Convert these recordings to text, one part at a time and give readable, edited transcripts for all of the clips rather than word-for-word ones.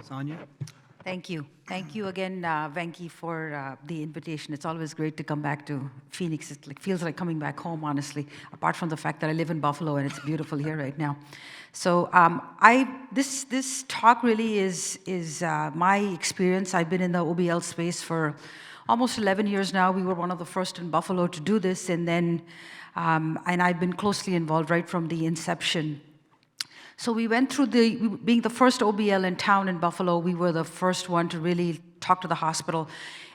Sonya? Thank you. Thank you again, Venki, for the invitation. It's always great to come back to Phoenix. It feels like coming back home, honestly, apart from the fact that I live in Buffalo and it's beautiful here right now. So this talk really is my experience. I've been in the OBL space for almost 11 years now. We were one of the first in Buffalo to do this, and then and I've been closely involved right from the inception. So we went through being the first OBL in town in Buffalo, we were the first one to really talk to the hospital.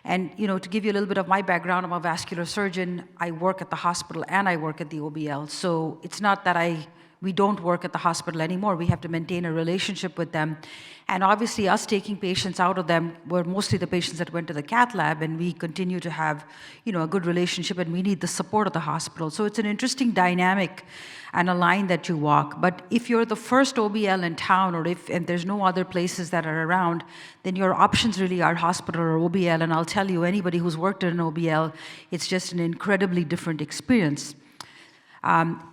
And to give you a little bit of my background, I'm a vascular surgeon. I work at the hospital and I work at the OBL. So it's not that we don't work at the hospital anymore. We have to maintain a relationship with them. And obviously us taking patients out of them were mostly the patients that went to the cath lab, and we continue to have a good relationship, and we need the support of the hospital. So it's an interesting dynamic and a line that you walk. But if you're the first OBL in town, and there's no other places that are around, then your options really are hospital or OBL. And I'll tell you, anybody who's worked in an OBL, it's just an incredibly different experience.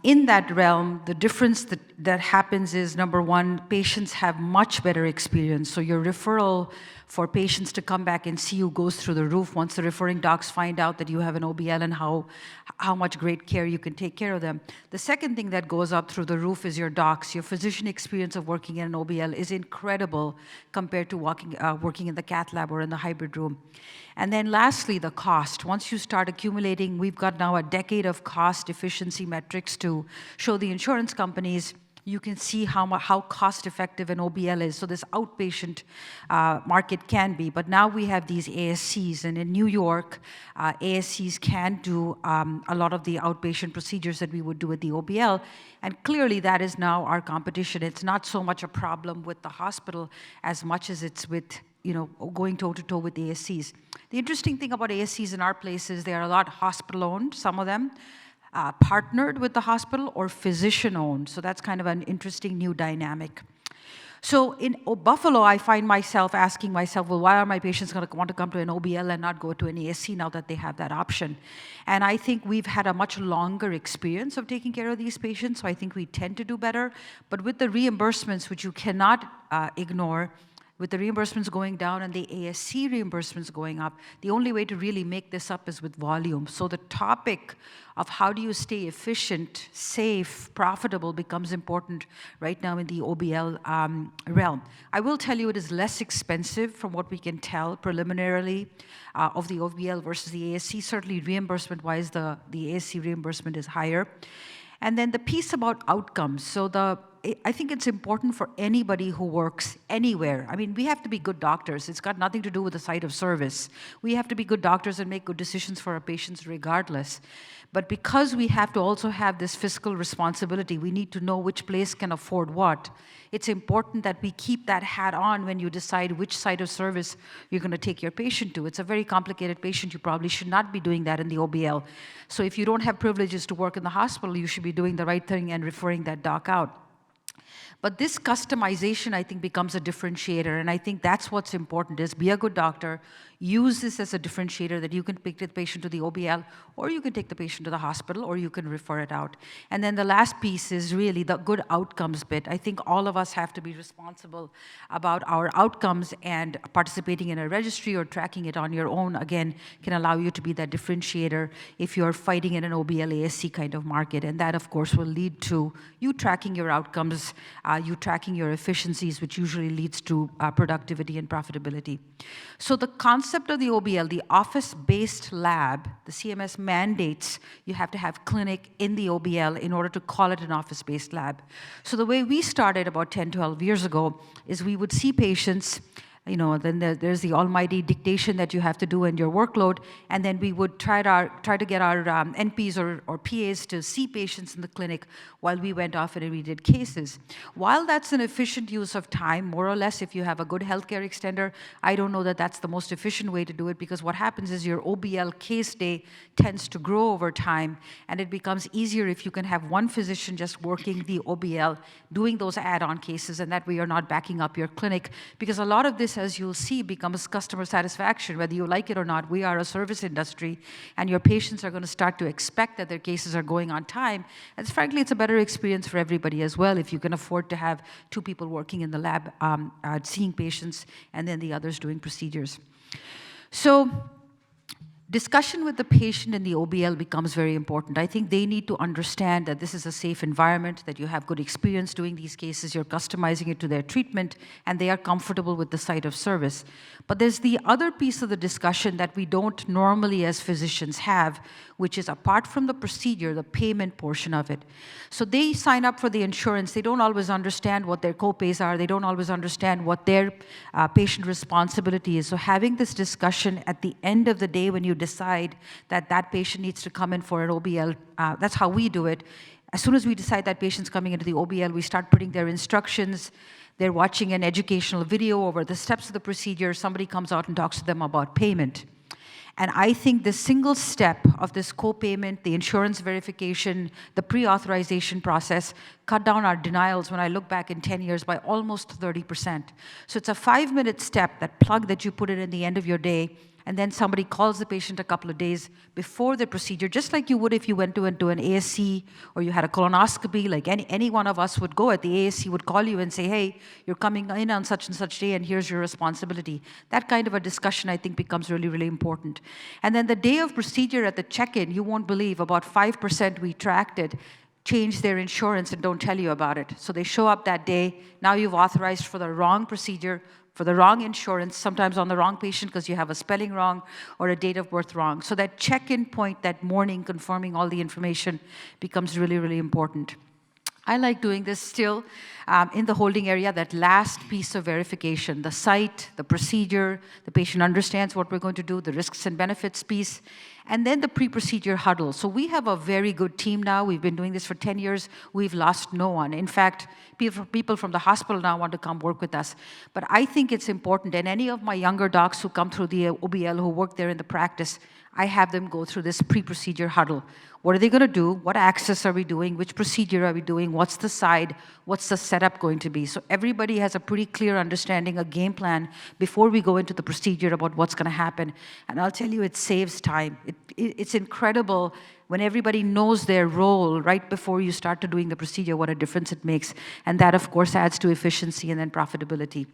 In that realm, the difference that happens is, number one, patients have much better experience. So your referral for patients to come back and see you goes through the roof once the referring docs find out that you have an OBL and how much great care you can take care of them. The second thing that goes up through the roof is your docs. Your physician experience of working in an OBL is incredible compared to working in the cath lab or in the hybrid room. And then lastly, the cost. Once you start accumulating, we've got now a decade of cost efficiency metrics to show the insurance companies. You can see how cost-effective an OBL is. So this outpatient market can be. But now we have these ASCs. And in New York, ASCs can do a lot of the outpatient procedures that we would do at the OBL. And clearly, that is now our competition. It's not so much a problem with the hospital as much as it's with going toe-to-toe with ASCs. The interesting thing about ASCs in our place is they are a lot hospital-owned, some of them, partnered with the hospital, or physician-owned. So that's kind of an interesting new dynamic. So in Buffalo, I find myself asking myself, well, why are my patients going to want to come to an OBL and not go to an ASC now that they have that option? And I think we've had a much longer experience of taking care of these patients, so I think we tend to do better. But with the reimbursements, which you cannot ignore, with the reimbursements going down and the ASC reimbursements going up, the only way to really make this up is with volume. So the topic of how do you stay efficient, safe, profitable becomes important right now in the OBL realm. I will tell you it is less expensive from what we can tell preliminarily of the OBL versus the ASC. Certainly reimbursement-wise, the ASC reimbursement is higher. And then the piece about outcomes. So I think it's important for anybody who works anywhere. I mean, we have to be good doctors. It's got nothing to do with the site of service. We have to be good doctors and make good decisions for our patients regardless. But because we have to also have this fiscal responsibility, we need to know which place can afford what. It's important that we keep that hat on when you decide which site of service you're going to take your patient to. It's a very complicated patient. You probably should not be doing that in the OBL. So if you don't have privileges to work in the hospital, you should be doing the right thing and referring that doc out. But this customization, I think, becomes a differentiator, and I think that's what's important, is be a good doctor, use this as a differentiator that you can pick the patient to the OBL, or you can take the patient to the hospital, or you can refer it out. And then the last piece is really the good outcomes bit. I think all of us have to be responsible about our outcomes, and participating in a registry or tracking it on your own, again, can allow you to be that differentiator if you're fighting in an OBL ASC kind of market. And that, of course, will lead to you tracking your outcomes, you tracking your efficiencies, which usually leads to productivity and profitability. So the concept of the OBL, the office-based lab, the CMS mandates you have to have clinic in the OBL in order to call it an office-based lab. So the way we started about 10, 12 years ago is we would see patients, then there's the almighty dictation that you have to do in your workload, and then we would try to get our NPs or PAs to see patients in the clinic while we went off and we did cases. While that's an efficient use of time, more or less, if you have a good healthcare extender, I don't know that that's the most efficient way to do it, because what happens is your OBL case day tends to grow over time, and it becomes easier if you can have one physician just working the OBL, doing those add-on cases, and that way you're not backing up your clinic, because a lot of this service, as you'll see, becomes customer satisfaction. Whether you like it or not, we are a service industry, and your patients are going to start to expect that their cases are going on time. And frankly, it's a better experience for everybody as well if you can afford to have 2 people working in the lab seeing patients and then the others doing procedures. So discussion with the patient in the OBL becomes very important. I think they need to understand that this is a safe environment, that you have good experience doing these cases, you're customizing it to their treatment, and they are comfortable with the site of service. But there's the other piece of the discussion that we don't normally as physicians have, which is apart from the procedure, the payment portion of it. So they sign up for the insurance. They don't always understand what their co-pays are. They don't always understand what their patient responsibility is. So having this discussion at the end of the day when you decide that that patient needs to come in for an OBL, that's how we do it. As soon as we decide that patient's coming into the OBL, we start putting their instructions. They're watching an educational video over the steps of the procedure. Somebody comes out and talks to them about payment. And I think the single step of this co-payment, the insurance verification, the pre-authorization process, cut down our denials when I look back in 10 years by almost 30%. So it's a 5-minute step, that plug that you put in at the end of your day, and then somebody calls the patient a couple of days before the procedure, just like you would if you went to an ASC or you had a colonoscopy. Like any one of us would go at the ASC, would call you and say, hey, you're coming in on such and such day and here's your responsibility. That kind of a discussion, I think, becomes really, really important. And then the day of procedure at the check-in, you won't believe, about 5% we tracked it, change their insurance and don't tell you about it. So they show up that day, now you've authorized for the wrong procedure, for the wrong insurance, sometimes on the wrong patient because you have a spelling wrong or a date of birth wrong. So that check-in point that morning, confirming all the information, becomes really, really important. I like doing this still in the holding area, that last piece of verification, the site, the procedure, the patient understands what we're going to do, the risks and benefits piece, and then the pre-procedure huddle. So we have a very good team now. We've been doing this for 10 years. We've lost no one. In fact, people from the hospital now want to come work with us. But I think it's important, and any of my younger docs who come through the OBL who work there in the practice, I have them go through this pre-procedure huddle. What are they going to do? What access are we doing? Which procedure are we doing? What's the side? What's the setup going to be? So everybody has a pretty clear understanding, a game plan before we go into the procedure about what's going to happen. And I'll tell you, it saves time. It's incredible when everybody knows their role right before you start to doing the procedure, what a difference it makes. And that, of course, adds to efficiency and then profitability.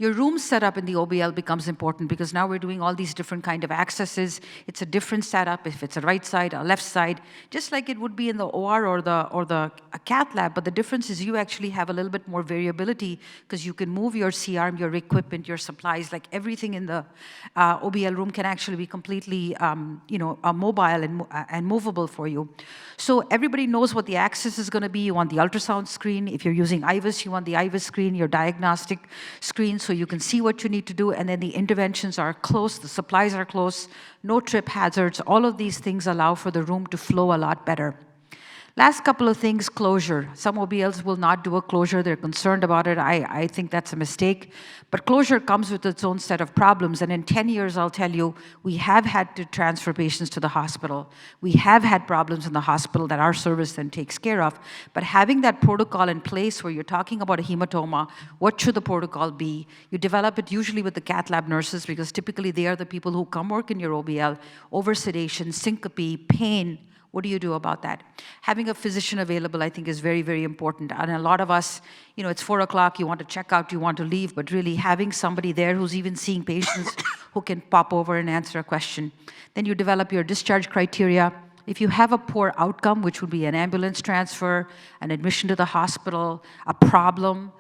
Your room setup in the OBL becomes important because now we're doing all these different kind of accesses. It's a different setup if it's a right side, a left side, just like it would be in the OR or the cath lab. But the difference is you actually have a little bit more variability because you can move your C-arm, your equipment, your supplies, like everything in the OBL room can actually be completely mobile and movable for you. So everybody knows what the access is going to be. You want the ultrasound screen. If you're using IVUS, you want the IVUS screen, your diagnostic screen, so you can see what you need to do, and then the interventions are close, the supplies are close, no trip hazards. All of these things allow for the room to flow a lot better. Last couple of things, closure. Some OBLs will not do a closure. They're concerned about it. I think that's a mistake. But closure comes with its own set of problems. And in 10 years, I'll tell you, we have had to transfer patients to the hospital. We have had problems in the hospital that our service then takes care of. But having that protocol in place where you're talking about a hematoma, what should the protocol be? You develop it usually with the cath lab nurses because typically they are the people who come work in your OBL. Over-sedation, syncope, pain. What do you do about that? Having a physician available, I think, is very, very important. And a lot of us, it's 4 o'clock, you want to check out, you want to leave, but really having somebody there who's even seeing patients who can pop over and answer a question. Then you develop your discharge criteria. If you have a poor outcome, which would be an ambulance transfer, an admission to the hospital, a problem,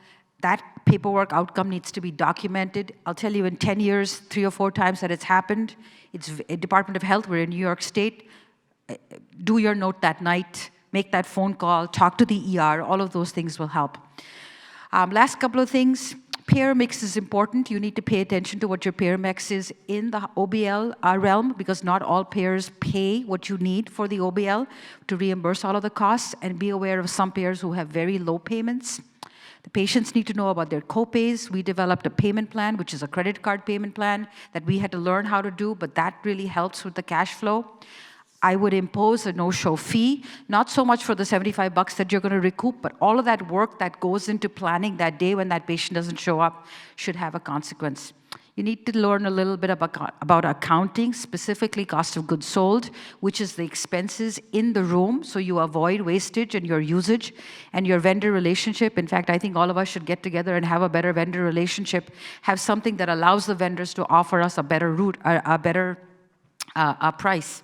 that paperwork outcome needs to be documented. I'll tell you, in 10 years, 3 or 4 times that it's happened, it's a Department of Health, we're in New York State, do your note that night, make that phone call, talk to the ER, all of those things will help. Last couple of things, payer mix is important. You need to pay attention to what your payer mix is in the OBL realm because not all payers pay what you need for the OBL to reimburse all of the costs, and be aware of some payers who have very low payments. The patients need to know about their co-pays. We developed a payment plan, which is a credit card payment plan that we had to learn how to do, but that really helps with the cash flow. I would impose a no-show fee, not so much for the 75 bucks that you're going to recoup, but all of that work that goes into planning that day when that patient doesn't show up should have a consequence. You need to learn a little bit about accounting, specifically cost of goods sold, which is the expenses in the room, so you avoid wastage and your usage, and your vendor relationship. In fact, I think all of us should get together and have a better vendor relationship, have something that allows the vendors to offer us a better route, a better price.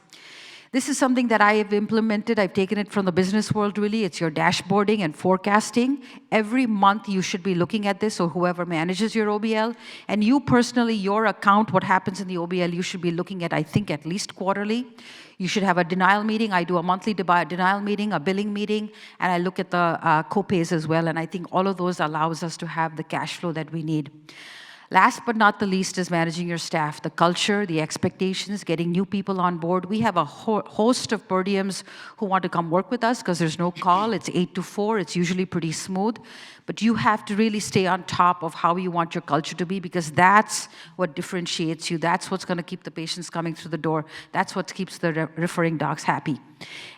This is something that I have implemented. I've taken it from the business world, really. It's your dashboarding and forecasting. Every month you should be looking at this, or whoever manages your OBL. And you personally, your account, what happens in the OBL, you should be looking at, I think, at least quarterly. You should have a denial meeting. I do a monthly denial meeting, a billing meeting, and I look at the co-pays as well. And I think all of those allows us to have the cash flow that we need. Last but not the least is managing your staff, the culture, the expectations, getting new people on board. We have a host of per diems who want to come work with us because there's no call. It's 8 to 4. It's usually pretty smooth. But you have to really stay on top of how you want your culture to be, because that's what differentiates you. That's what's going to keep the patients coming through the door. That's what keeps the referring docs happy.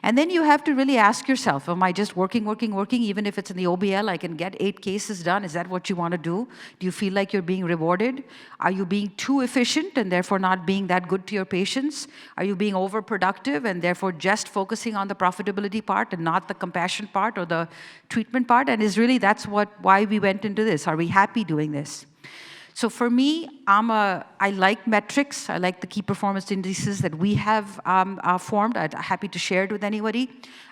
And then you have to really ask yourself, am I just working? Even if it's in the OBL, I can get 8 cases done. Is that what you want to do? Do you feel like you're being rewarded? Are you being too efficient and therefore not being that good to your patients? Are you being overproductive and therefore just focusing on the profitability part and not the compassion part or the treatment part? And is really that's why we went into this. Are we happy doing this? So for me, I like metrics. I like the key performance indices that we have formed. I'm happy to share it with anybody.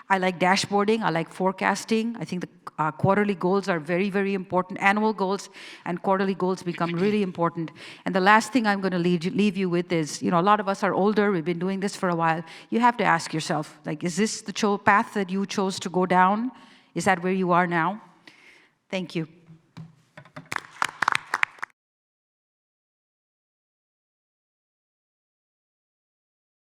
I like dashboarding. I like forecasting. I think the quarterly goals are very, very important. Annual goals and quarterly goals become really important. And the last thing I'm going to leave you with is, a lot of us are older. We've been doing this for a while. You have to ask yourself, is this the path that you chose to go down? Is that where you are now? Thank you.